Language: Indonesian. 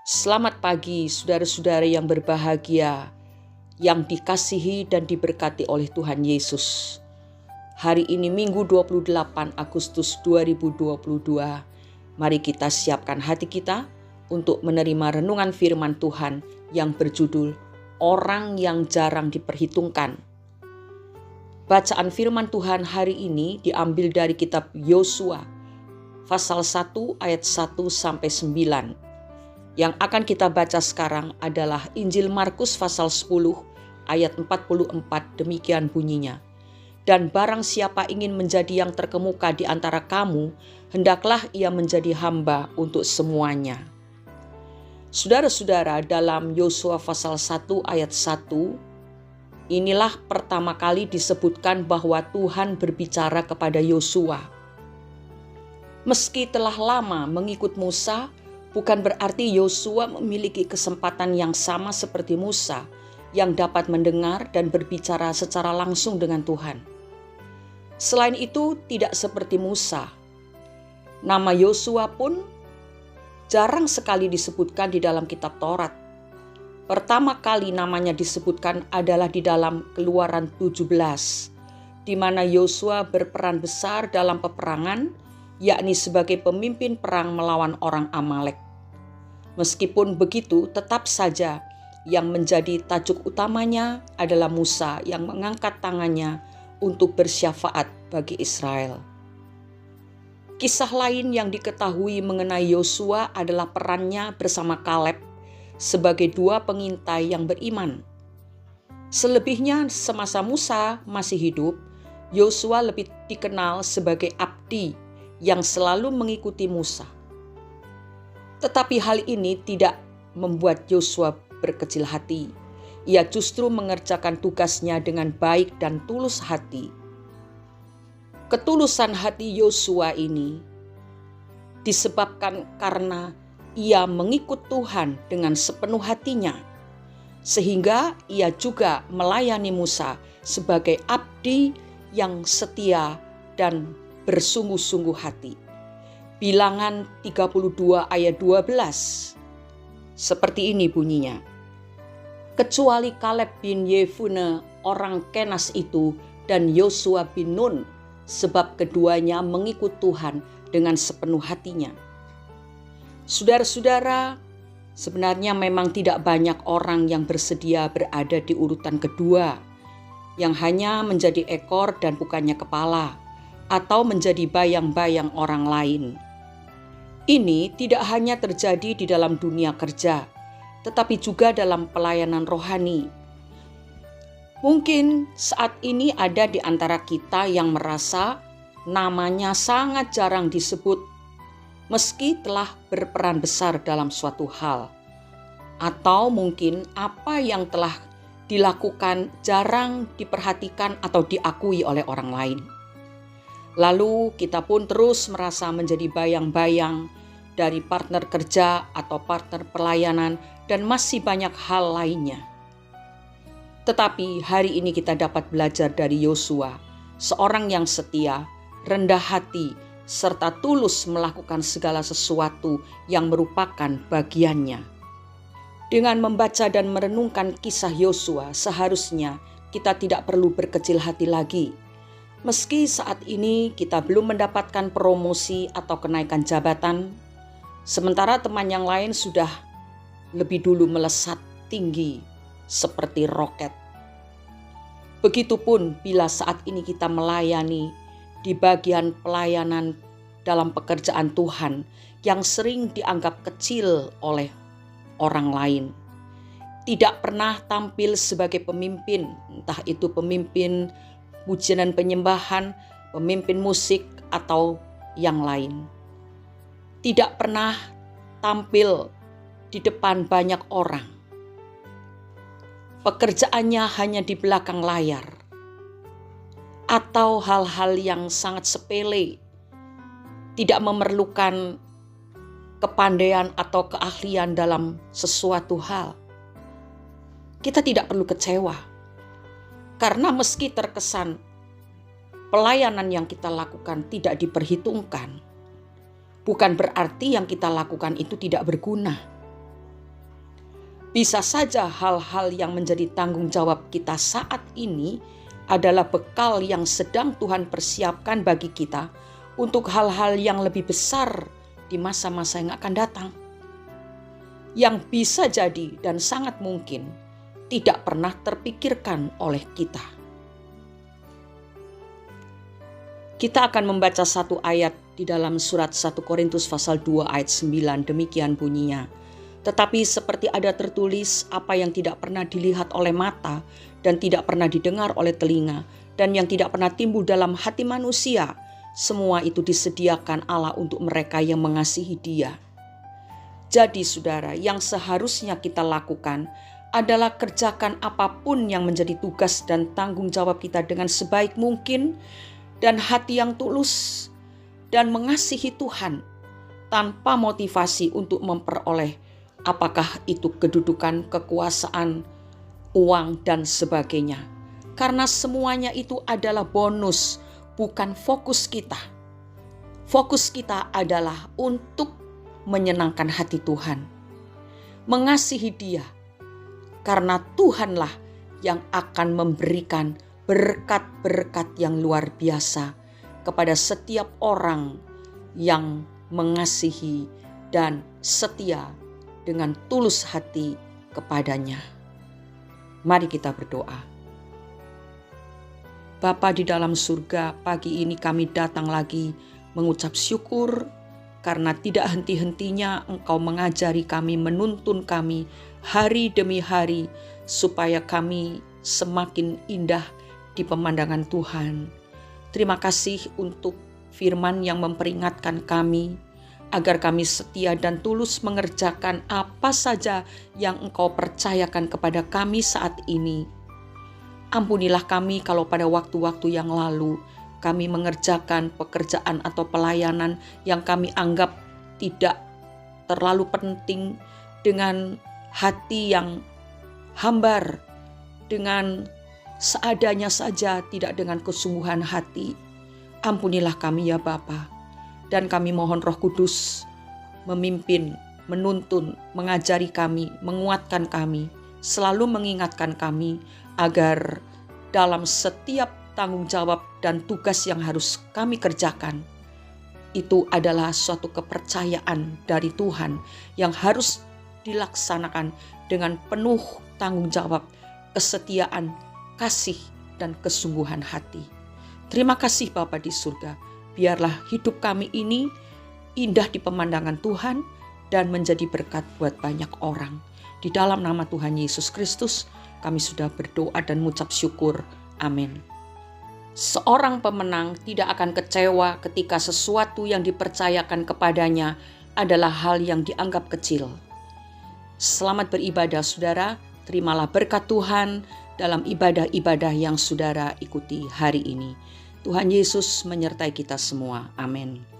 Selamat pagi saudara-saudara yang berbahagia, yang dikasihi dan diberkati oleh Tuhan Yesus. Hari ini Minggu 28 Agustus 2022. Mari kita siapkan hati kita untuk menerima renungan firman Tuhan yang berjudul Orang yang Jarang Diperhitungkan. Bacaan firman Tuhan hari ini diambil dari kitab Yosua, pasal 1 ayat 1 sampai 9. Yang akan kita baca sekarang adalah Injil Markus pasal 10 ayat 44, demikian bunyinya. Dan barang siapa ingin menjadi yang terkemuka di antara kamu, hendaklah ia menjadi hamba untuk semuanya. Saudara-saudara, dalam Yosua pasal 1 ayat 1, inilah pertama kali disebutkan bahwa Tuhan berbicara kepada Yosua. Meski telah lama mengikut Musa, bukan berarti Yosua memiliki kesempatan yang sama seperti Musa yang dapat mendengar dan berbicara secara langsung dengan Tuhan. Selain itu, tidak seperti Musa. Nama Yosua pun jarang sekali disebutkan di dalam kitab Taurat. Pertama kali namanya disebutkan adalah di dalam Keluaran 17, di mana Yosua berperan besar dalam peperangan, yakni sebagai pemimpin perang melawan orang Amalek. Meskipun begitu, tetap saja yang menjadi tajuk utamanya adalah Musa yang mengangkat tangannya untuk bersyafaat bagi Israel. Kisah lain yang diketahui mengenai Yosua adalah perannya bersama Kaleb sebagai dua pengintai yang beriman. Selebihnya semasa Musa masih hidup, Yosua lebih dikenal sebagai abdi yang selalu mengikuti Musa. Tetapi hal ini tidak membuat Yosua berkecil hati. Ia justru mengerjakan tugasnya dengan baik dan tulus hati. Ketulusan hati Yosua ini disebabkan karena ia mengikut Tuhan dengan sepenuh hatinya, sehingga ia juga melayani Musa sebagai abdi yang setia dan bersungguh-sungguh hati. Bilangan 32 ayat 12. Seperti ini bunyinya. Kecuali Kaleb bin Yefune orang Kenas itu dan Yosua bin Nun, sebab keduanya mengikut Tuhan dengan sepenuh hatinya. Saudara-saudara, sebenarnya memang tidak banyak orang yang bersedia berada di urutan kedua, yang hanya menjadi ekor dan bukannya kepala, atau menjadi bayang-bayang orang lain. Ini tidak hanya terjadi di dalam dunia kerja, tetapi juga dalam pelayanan rohani. Mungkin saat ini ada di antara kita yang merasa namanya sangat jarang disebut, meski telah berperan besar dalam suatu hal. Atau mungkin apa yang telah dilakukan jarang diperhatikan atau diakui oleh orang lain. Lalu kita pun terus merasa menjadi bayang-bayang dari partner kerja atau partner pelayanan dan masih banyak hal lainnya. Tetapi hari ini kita dapat belajar dari Yosua, seorang yang setia, rendah hati, serta tulus melakukan segala sesuatu yang merupakan bagiannya. Dengan membaca dan merenungkan kisah Yosua, seharusnya kita tidak perlu berkecil hati lagi. Meski saat ini kita belum mendapatkan promosi atau kenaikan jabatan, sementara teman yang lain sudah lebih dulu melesat tinggi seperti roket. Begitupun bila saat ini kita melayani di bagian pelayanan dalam pekerjaan Tuhan yang sering dianggap kecil oleh orang lain. Tidak pernah tampil sebagai pemimpin, entah itu pemimpin pujian dan penyembahan, pemimpin musik, atau yang lain. Tidak pernah tampil di depan banyak orang. Pekerjaannya hanya di belakang layar. Atau hal-hal yang sangat sepele, tidak memerlukan kepandaian atau keahlian dalam sesuatu hal. Kita tidak perlu kecewa. Karena meski terkesan pelayanan yang kita lakukan tidak diperhitungkan, bukan berarti yang kita lakukan itu tidak berguna. Bisa saja hal-hal yang menjadi tanggung jawab kita saat ini adalah bekal yang sedang Tuhan persiapkan bagi kita untuk hal-hal yang lebih besar di masa-masa yang akan datang. Yang bisa jadi dan sangat mungkin tidak pernah terpikirkan oleh kita. Kita akan membaca satu ayat di dalam surat 1 Korintus pasal 2 ayat 9, demikian bunyinya. Tetapi seperti ada tertulis, apa yang tidak pernah dilihat oleh mata dan tidak pernah didengar oleh telinga dan yang tidak pernah timbul dalam hati manusia, semua itu disediakan Allah untuk mereka yang mengasihi Dia. Jadi saudara, yang seharusnya kita lakukan adalah kerjakan apapun yang menjadi tugas dan tanggung jawab kita dengan sebaik mungkin dan hati yang tulus dan mengasihi Tuhan tanpa motivasi untuk memperoleh apakah itu kedudukan, kekuasaan, uang dan sebagainya. Karena semuanya itu adalah bonus, bukan fokus kita. Fokus kita adalah untuk menyenangkan hati Tuhan, mengasihi Dia, karena Tuhanlah yang akan memberikan berkat-berkat yang luar biasa kepada setiap orang yang mengasihi dan setia dengan tulus hati kepadanya. Mari kita berdoa. Bapa di dalam surga, pagi ini kami datang lagi mengucap syukur karena tidak henti-hentinya Engkau mengajari kami, menuntun kami hari demi hari supaya kami semakin indah di pemandangan Tuhan. Terima kasih untuk firman yang memperingatkan kami agar kami setia dan tulus mengerjakan apa saja yang Engkau percayakan kepada kami saat ini. Ampunilah kami kalau pada waktu-waktu yang lalu kami mengerjakan pekerjaan atau pelayanan yang kami anggap tidak terlalu penting dengan hati yang hambar, dengan seadanya saja, tidak dengan kesungguhan hati. Ampunilah kami ya Bapa, dan kami mohon Roh Kudus memimpin, menuntun, mengajari kami, menguatkan kami, selalu mengingatkan kami agar dalam setiap tanggung jawab dan tugas yang harus kami kerjakan, itu adalah suatu kepercayaan dari Tuhan yang harus dilaksanakan dengan penuh tanggung jawab, kesetiaan, kasih, dan kesungguhan hati. Terima kasih Bapa di surga, biarlah hidup kami ini indah di pemandangan Tuhan dan menjadi berkat buat banyak orang. Di dalam nama Tuhan Yesus Kristus, kami sudah berdoa dan mengucap syukur. Amin. Seorang pemenang tidak akan kecewa ketika sesuatu yang dipercayakan kepadanya adalah hal yang dianggap kecil. Selamat beribadah saudara, terimalah berkat Tuhan dalam ibadah-ibadah yang saudara ikuti hari ini. Tuhan Yesus menyertai kita semua. Amin.